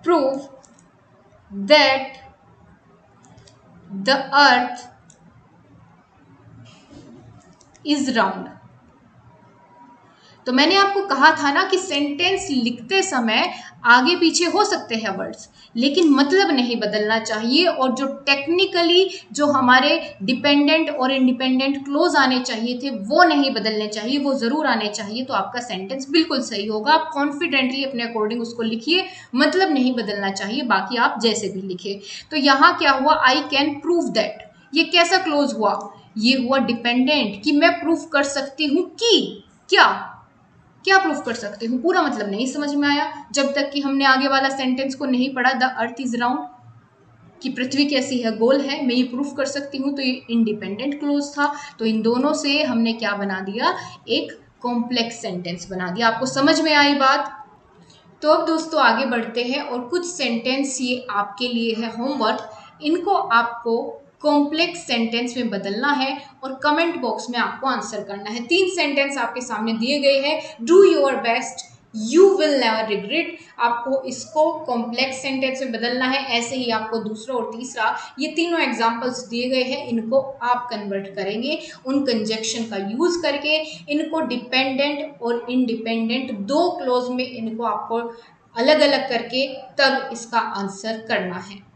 A: prove that the earth is round. तो मैंने आपको कहा था ना कि सेंटेंस लिखते समय आगे पीछे हो सकते हैं वर्ड्स, लेकिन मतलब नहीं बदलना चाहिए। और जो टेक्निकली जो हमारे डिपेंडेंट और इंडिपेंडेंट क्लोज आने चाहिए थे वो नहीं बदलने चाहिए, वो जरूर आने चाहिए। तो आपका सेंटेंस बिल्कुल सही होगा। आप कॉन्फिडेंटली अपने अकॉर्डिंग उसको लिखिए, मतलब नहीं बदलना चाहिए, बाकी आप जैसे भी लिखे। तो यहाँ क्या हुआ? आई कैन प्रूव दैट, ये कैसा क्लोज हुआ? ये हुआ डिपेंडेंट, कि मैं प्रूव कर सकती हूँ कि क्या क्या प्रूफ कर सकते हूँ। पूरा मतलब नहीं समझ में आया जब तक कि हमने आगे वाला सेंटेंस को नहीं पढ़ा। द अर्थ इज राउंड, कि पृथ्वी कैसी है? गोल है, मैं ये प्रूफ कर सकती हूँ। तो ये इंडिपेंडेंट क्लोज था। तो इन दोनों से हमने क्या बना दिया? एक कॉम्प्लेक्स सेंटेंस बना दिया। आपको समझ में आई बात? तो अब दोस्तों आगे बढ़ते हैं, और कुछ सेंटेंस ये आपके लिए है होमवर्क। इनको आपको कॉम्प्लेक्स सेंटेंस में बदलना है और कमेंट बॉक्स में आपको आंसर करना है। 3 सेंटेंस आपके सामने दिए गए हैं। Do your best, you will never regret. आपको इसको कॉम्प्लेक्स सेंटेंस में बदलना है। ऐसे ही आपको दूसरा और तीसरा, ये तीनों एग्जाम्पल्स दिए गए हैं, इनको आप कन्वर्ट करेंगे उन कंजक्शन का यूज करके। इनको डिपेंडेंट और इंडिपेंडेंट 2 क्लोज में इनको आपको अलग अलग करके तब इसका आंसर करना है।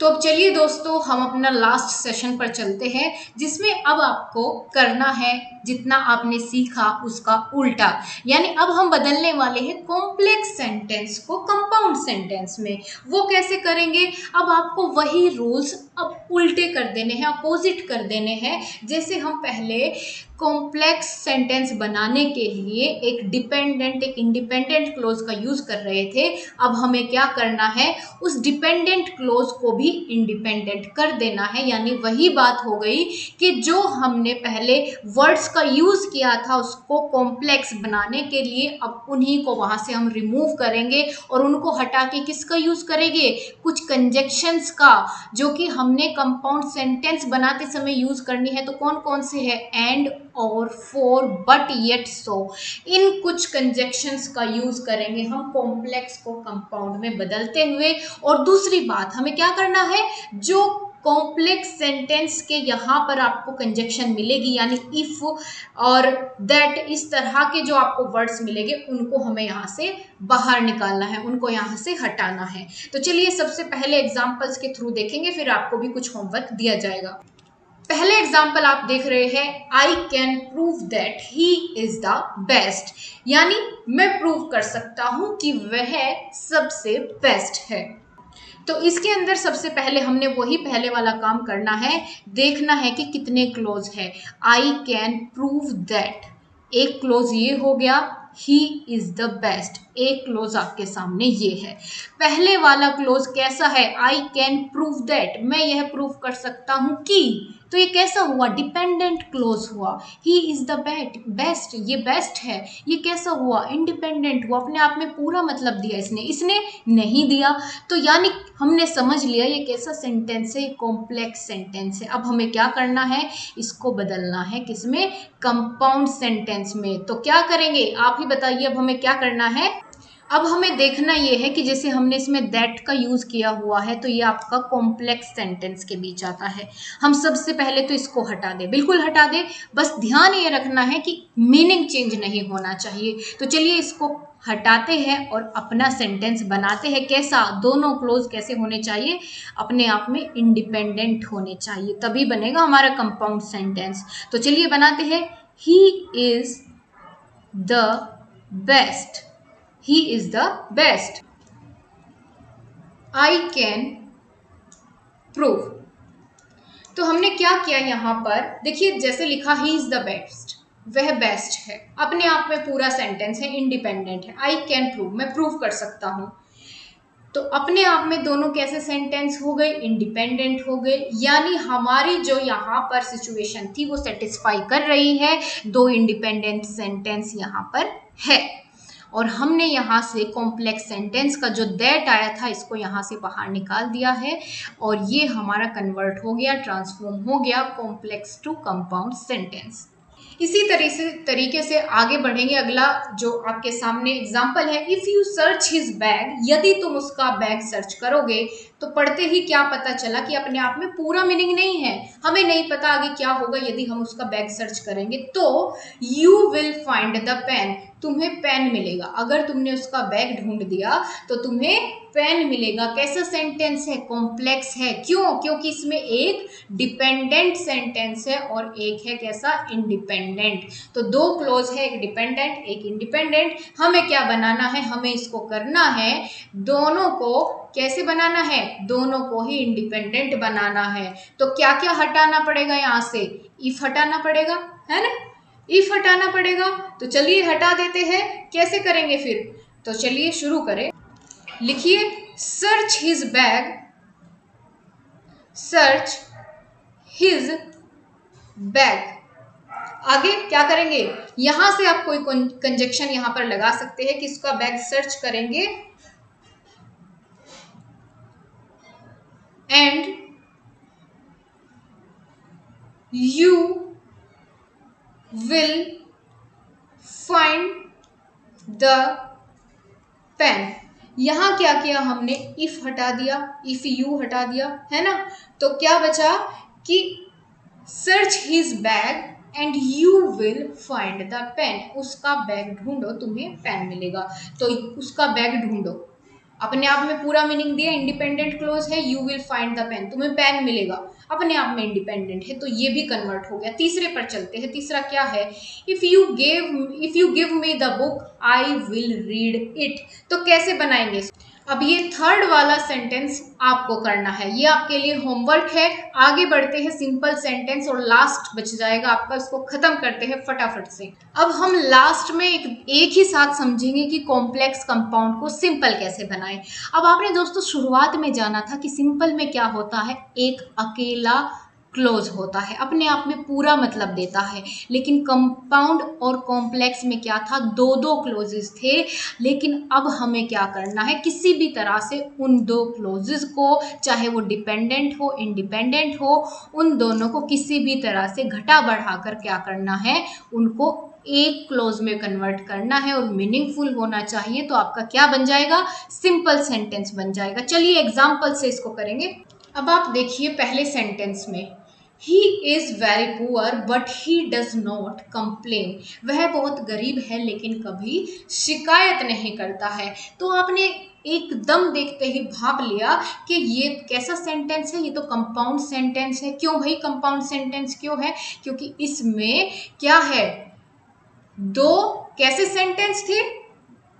A: तो अब चलिए दोस्तों, हम अपना लास्ट सेशन पर चलते हैं, जिसमें अब आपको करना है जितना आपने सीखा उसका उल्टा। यानी अब हम बदलने वाले हैं कॉम्प्लेक्स सेंटेंस को कंपाउंड सेंटेंस में। वो कैसे करेंगे? अब आपको वही रूल्स अब उल्टे कर देने हैं, अपोजिट कर देने हैं। जैसे हम पहले कॉम्प्लेक्स सेंटेंस बनाने के लिए एक डिपेंडेंट एक इंडिपेंडेंट क्लोज का यूज कर रहे थे, अब हमें क्या करना है? उस डिपेंडेंट क्लोज को भी इंडिपेंडेंट कर देना है। यानी वही बात हो गई कि जो हमने पहले वर्ड्स का यूज किया था उसको कॉम्प्लेक्स बनाने के लिए, अब उन्हीं को वहां से हम रिमूव करेंगे और उनको हटा के किसका यूज करेंगे? कुछ कंजक्शंस का, जो कि हमने कंपाउंड सेंटेंस बनाते समय यूज करनी है। तो कौन कौन से है? एंड, और, फॉर, बट, येट, सो। इन कुछ कंजक्शंस का यूज करेंगे हम कॉम्प्लेक्स को कंपाउंड में बदलते हुए। और दूसरी बात हमें क्या करना है? जो कॉम्प्लेक्स सेंटेंस के यहाँ पर आपको कंजक्शन मिलेगी, यानी इफ और दैट, इस तरह के जो आपको वर्ड्स मिलेंगे उनको हमें यहाँ से बाहर निकालना है, उनको यहाँ से हटाना है। तो चलिए सबसे पहले एग्जाम्पल्स के थ्रू देखेंगे, फिर आपको भी कुछ होमवर्क दिया जाएगा। पहले एग्जाम्पल आप देख रहे हैं, I can prove that he is the best, यानी मैं प्रूव कर सकता हूं कि वह सबसे बेस्ट है। तो इसके अंदर सबसे पहले हमने वही पहले वाला काम करना है, देखना है कि कितने क्लोज है। आई कैन प्रूव दैट, एक क्लोज ये हो गया, ही इज द बेस्ट, एक क्लोज आपके सामने ये है। पहले वाला क्लोज कैसा है, आई कैन प्रूव दैट, मैं यह प्रूव कर सकता हूं कि, तो ये कैसा हुआ, डिपेंडेंट क्लोज हुआ। ही इज द बेस्ट, ये बेस्ट है, ये कैसा हुआ, इंडिपेंडेंट हुआ, अपने आप में पूरा मतलब दिया इसने नहीं दिया। तो यानी हमने समझ लिया ये कैसा सेंटेंस है, कॉम्प्लेक्स सेंटेंस है। अब हमें क्या करना है, इसको बदलना है किसमें, कंपाउंड सेंटेंस में। तो क्या करेंगे आप ही बताइए, अब हमें क्या करना है। अब हमें देखना ये है कि जैसे हमने इसमें दैट का यूज किया हुआ है, तो ये आपका कॉम्प्लेक्स सेंटेंस के बीच आता है। हम सबसे पहले तो इसको हटा दें, बिल्कुल हटा दें, बस ध्यान ये रखना है कि मीनिंग चेंज नहीं होना चाहिए। तो चलिए इसको हटाते हैं और अपना सेंटेंस बनाते हैं। कैसा, दोनों क्लोज कैसे होने चाहिए, अपने आप में इंडिपेंडेंट होने चाहिए, तभी बनेगा हमारा कंपाउंड सेंटेंस। तो चलिए बनाते हैं, he is the best, he is the best, I can prove। तो हमने क्या किया यहाँ पर, देखिए जैसे लिखा he is the best, वह बेस्ट है, अपने आप में पूरा सेंटेंस है, इंडिपेंडेंट है। I can prove, मैं प्रूव कर सकता हूँ। तो अपने आप में दोनों कैसे सेंटेंस हो गए, इंडिपेंडेंट हो गए, यानी हमारी जो यहाँ पर सिचुएशन थी वो सेटिस्फाई कर रही है, दो इंडिपेंडेंट सेंटेंस यहाँ पर है। और हमने यहाँ से कॉम्प्लेक्स सेंटेंस का जो दैट आया था इसको यहाँ से बाहर निकाल दिया है, और ये हमारा कन्वर्ट हो गया, ट्रांसफॉर्म हो गया कॉम्प्लेक्स टू कंपाउंड सेंटेंस। इसी तरीके से आगे बढ़ेंगे। अगला जो आपके सामने एग्जाम्पल है, if you search his bag, यदि तुम उसका बैग सर्च करोगे, तो पढ़ते ही क्या पता चला कि अपने आप में पूरा मीनिंग नहीं है, हमें नहीं पता आगे क्या होगा यदि हम उसका बैग सर्च करेंगे। तो you will find the pen, तुम्हें पेन मिलेगा। अगर तुमने उसका बैग ढूंढ दिया तो तुम्हें पेन मिलेगा। कैसा सेंटेंस है, कॉम्प्लेक्स है, क्यों, क्योंकि इसमें एक डिपेंडेंट सेंटेंस है और एक है कैसा, इंडिपेंडेंट। तो दो क्लोज है, एक डिपेंडेंट एक इंडिपेंडेंट। हमें क्या बनाना है, हमें इसको करना है, दोनों को कैसे बनाना है, दोनों को ही इंडिपेंडेंट बनाना है। तो क्या क्या हटाना पड़ेगा, यहाँ से इफ हटाना पड़ेगा, है ना, इफ हटाना पड़ेगा। तो चलिए हटा देते हैं, कैसे करेंगे फिर, तो चलिए शुरू करें। लिखिए, search his bag, search his bag. आगे क्या करेंगे, यहां से आप कोई कंजक्शन यहां पर लगा सकते हैं कि इसका बैग सर्च करेंगे, and you will find the pen. यहां क्या किया हमने, इफ हटा दिया, इफ यू हटा दिया, है ना। तो क्या बचा कि search his bag and you will find the pen, उसका बैग ढूंढो तुम्हें पेन मिलेगा। तो उसका बैग ढूंढो, अपने आप में पूरा मीनिंग दिया, इंडिपेंडेंट क्लोज है, you will find the pen, तुम्हें पेन मिलेगा, अपने आप में इंडिपेंडेंट है, तो ये भी कन्वर्ट हो गया। तीसरे पर चलते हैं, तीसरा क्या है, if you give me the book I will read it. तो कैसे बनाएंगे, अब ये थर्ड वाला सेंटेंस आपको करना है, ये आपके लिए होमवर्क है। आगे बढ़ते हैं, सिंपल सेंटेंस और लास्ट बच जाएगा आपका, इसको खत्म करते हैं फटाफट से। अब हम लास्ट में एक ही साथ समझेंगे कि कॉम्प्लेक्स कंपाउंड को सिंपल कैसे बनाएं। अब आपने दोस्तों शुरुआत में जाना था कि सिंपल में क्या होता है, एक अकेला क्लोज होता है, अपने आप में पूरा मतलब देता है। लेकिन कंपाउंड और कॉम्प्लेक्स में क्या था, दो दो क्लोजेस थे। लेकिन अब हमें क्या करना है, किसी भी तरह से उन दो क्लोजेस को, चाहे वो डिपेंडेंट हो इंडिपेंडेंट हो, उन दोनों को किसी भी तरह से घटा बढ़ाकर क्या करना है, उनको एक क्लोज में कन्वर्ट करना है और मीनिंगफुल होना चाहिए। तो आपका क्या बन जाएगा, सिंपल सेंटेंस बन जाएगा। चलिए एग्जाम्पल से इसको करेंगे। अब आप देखिए पहले सेंटेंस में, he is very poor but he does not complain. वह बहुत गरीब है लेकिन कभी शिकायत नहीं करता है। तो आपने एकदम देखते ही भाप लिया कि ये कैसा सेंटेंस है, ये तो कंपाउंड सेंटेंस है। क्यों भाई कंपाउंड सेंटेंस क्यों है? क्योंकि इसमें क्या है, दो कैसे सेंटेंस थे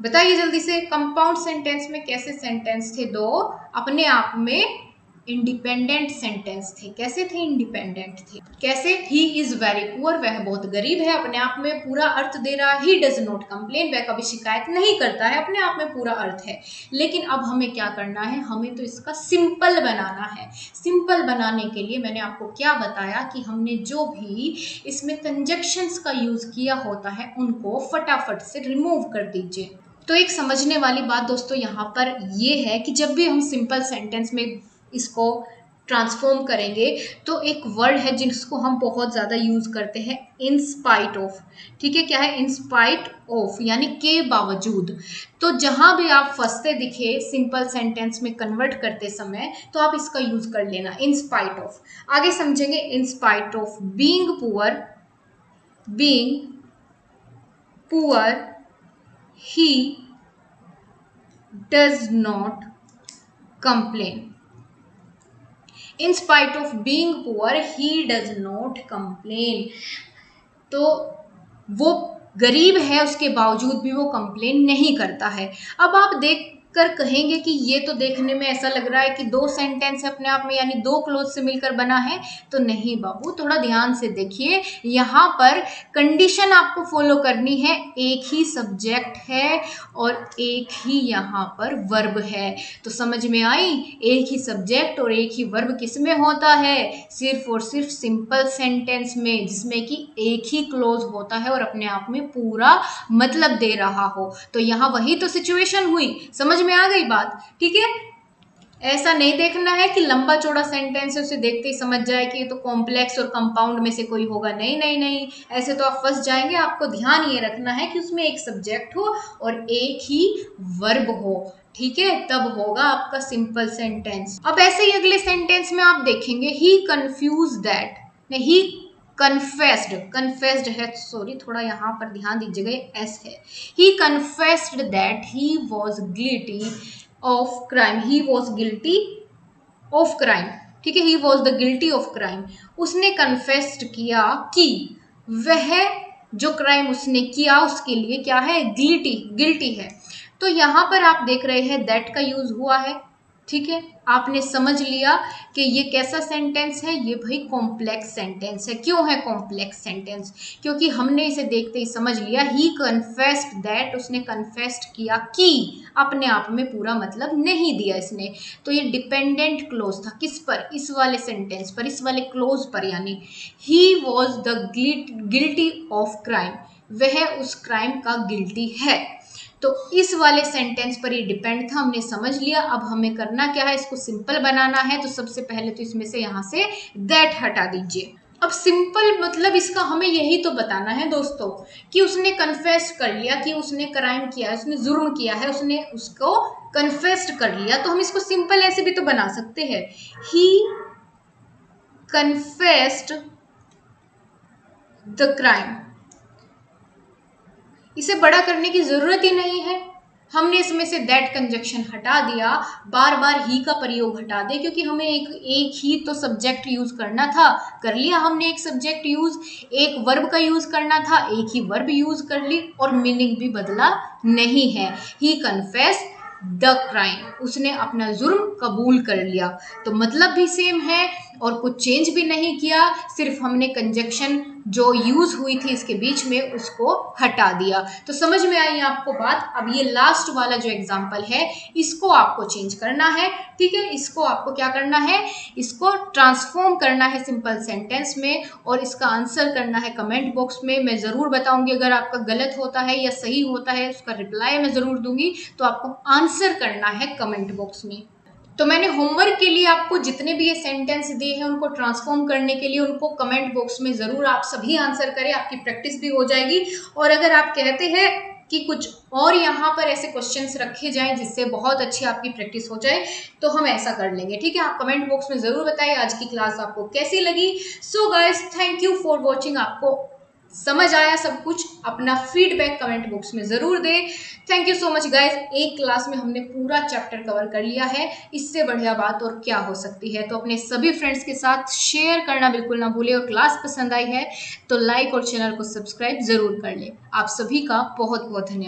A: बताइए जल्दी से। कंपाउंड सेंटेंस में कैसे सेंटेंस थे? दो अपने आप में इंडिपेंडेंट सेंटेंस थे। कैसे थे? इंडिपेंडेंट थे। कैसे? ही इज वेरी पुअर, वह बहुत गरीब है, अपने आप में पूरा अर्थ दे रहा है। ही डज नॉट कंप्लेन, वह कभी शिकायत नहीं करता है, अपने आप में पूरा अर्थ है। लेकिन अब हमें क्या करना है, हमें तो इसका सिंपल बनाना है। सिंपल बनाने के लिए मैंने आपको क्या बताया कि हमने जो भी इसमें कंजक्शंस का यूज किया होता है उनको फटाफट से रिमूव कर दीजिए। तो एक समझने वाली बात दोस्तों यहाँ पर ये है कि जब भी हम सिंपल सेंटेंस में इसको ट्रांसफॉर्म करेंगे तो एक वर्ड है जिसको हम बहुत ज़्यादा यूज करते हैं, इन स्पाइट ऑफ। ठीक है, क्या है? इन स्पाइट ऑफ यानी के बावजूद। तो जहां भी आप फंसते दिखे सिंपल सेंटेंस में कन्वर्ट करते समय तो आप इसका यूज कर लेना, इन स्पाइट ऑफ। आगे समझेंगे, in spite of being poor, being poor he does not complain. In spite of being poor, he does not complain. तो वो गरीब है उसके बावजूद भी वो कंप्लेन नहीं करता है। अब आप देख कर कहेंगे कि ये तो देखने में ऐसा लग रहा है कि दो सेंटेंस अपने आप में यानी दो क्लोज से मिलकर बना है। तो नहीं बाबू, थोड़ा ध्यान से देखिए, यहाँ पर कंडीशन आपको फॉलो करनी है। एक ही सब्जेक्ट है और एक ही यहाँ पर वर्ब है। तो समझ में आई? एक ही सब्जेक्ट और एक ही वर्ब किस में होता है? सिर्फ और सिर्फ सिंपल सेंटेंस में, जिसमें कि एक ही क्लोज होता है और अपने आप में पूरा मतलब दे रहा हो। तो यहाँ वही तो सिचुएशन हुई। समझ में आ गई बात? ठीक है, ऐसा नहीं देखना है कि लंबा चौड़ा सेंटेंस है उसे देखते ही समझ जाए कि ये तो कॉम्प्लेक्स और कंपाउंड में से कोई होगा। नहीं नहीं नहीं, ऐसे तो आप फंस जाएंगे। आपको ध्यान ये रखना है कि उसमें एक सब्जेक्ट हो और एक ही वर्ब हो। ठीक है, तब होगा आपका सिंपल सेंटेंस। अब ऐसे ही अगले सेंटेंस में आप देखेंगे, he confuse that, he confessed, confessed है, सॉरी थोड़ा यहाँ पर ध्यान दीजिएगा, एस है। He confessed that he was guilty of crime, he was guilty of crime. ठीक है, he was the guilty of crime. उसने कन्फेस्ड किया कि वह जो क्राइम उसने किया उसके लिए क्या है? गिल्टी, गिल्टी है। तो यहाँ पर आप देख रहे हैं दैट का यूज हुआ है। ठीक है, आपने समझ लिया कि ये कैसा सेंटेंस है? ये भाई कॉम्प्लेक्स सेंटेंस है। क्यों है कॉम्प्लेक्स सेंटेंस? क्योंकि हमने इसे देखते ही समझ लिया, ही कन्फेस्ड दैट, उसने कन्फेस्ड किया कि, अपने आप में पूरा मतलब नहीं दिया इसने। तो ये डिपेंडेंट क्लोज था किस पर? इस वाले सेंटेंस पर, इस वाले क्लोज पर, यानी ही was the guilty of crime, वह उस क्राइम का गिल्टी है। तो इस वाले सेंटेंस पर ये डिपेंड था, हमने समझ लिया। अब हमें करना क्या है? इसको सिंपल बनाना है। तो सबसे पहले तो इसमें से यहाँ से दैट हटा दीजिए। अब सिंपल मतलब इसका हमें यही तो बताना है दोस्तों कि उसने कन्फेस कर लिया कि उसने क्राइम किया है, उसने जुर्म किया है, उसने उसको कन्फेस्ड कर लिया। तो हम इसको सिंपल ऐसे भी तो बना सकते हैं, ही कन्फेस्ड द क्राइम। इसे बड़ा करने की जरूरत ही नहीं है। हमने इसमें से दैट कंजक्शन हटा दिया, बार बार ही का प्रयोग हटा दे, क्योंकि हमें एक ही तो सब्जेक्ट यूज करना था, कर लिया हमने एक सब्जेक्ट यूज। एक वर्ब का यूज करना था, एक ही वर्ब यूज कर ली और मीनिंग भी बदला नहीं है। ही कन्फेस द क्राइम, उसने अपना जुर्म कबूल कर लिया। तो मतलब भी सेम है और कुछ चेंज भी नहीं किया, सिर्फ हमने कंजक्शन जो यूज हुई थी इसके बीच में उसको हटा दिया। तो समझ में आई आपको बात? अब ये लास्ट वाला जो एग्जांपल है इसको आपको चेंज करना है। ठीक है, इसको आपको क्या करना है? इसको ट्रांसफॉर्म करना है सिंपल सेंटेंस में और इसका आंसर करना है कमेंट बॉक्स में। मैं जरूर बताऊंगी अगर आपका गलत होता है या सही होता है, उसका रिप्लाई मैं जरूर दूंगी। तो आपको आंसर करना है कमेंट बॉक्स में। तो मैंने होमवर्क के लिए आपको जितने भी ये सेंटेंस दिए हैं उनको ट्रांसफॉर्म करने के लिए उनको कमेंट बॉक्स में जरूर आप सभी आंसर करें, आपकी प्रैक्टिस भी हो जाएगी। और अगर आप कहते हैं कि कुछ और यहाँ पर ऐसे क्वेश्चंस रखे जाएं जिससे बहुत अच्छी आपकी प्रैक्टिस हो जाए, तो हम ऐसा कर लेंगे। ठीक है, आप कमेंट बॉक्स में ज़रूर बताइए आज की क्लास आपको कैसी लगी। So guys, thank you for watching. आपको समझ आया सब कुछ? अपना फीडबैक कमेंट बॉक्स में ज़रूर दें। Thank you so much guys. एक क्लास में हमने पूरा चैप्टर कवर कर लिया है, इससे बढ़िया बात और क्या हो सकती है। तो अपने सभी फ्रेंड्स के साथ शेयर करना बिल्कुल ना भूलें, और क्लास पसंद आई है तो लाइक और चैनल को सब्सक्राइब ज़रूर कर लें। आप सभी का बहुत बहुत धन्यवाद।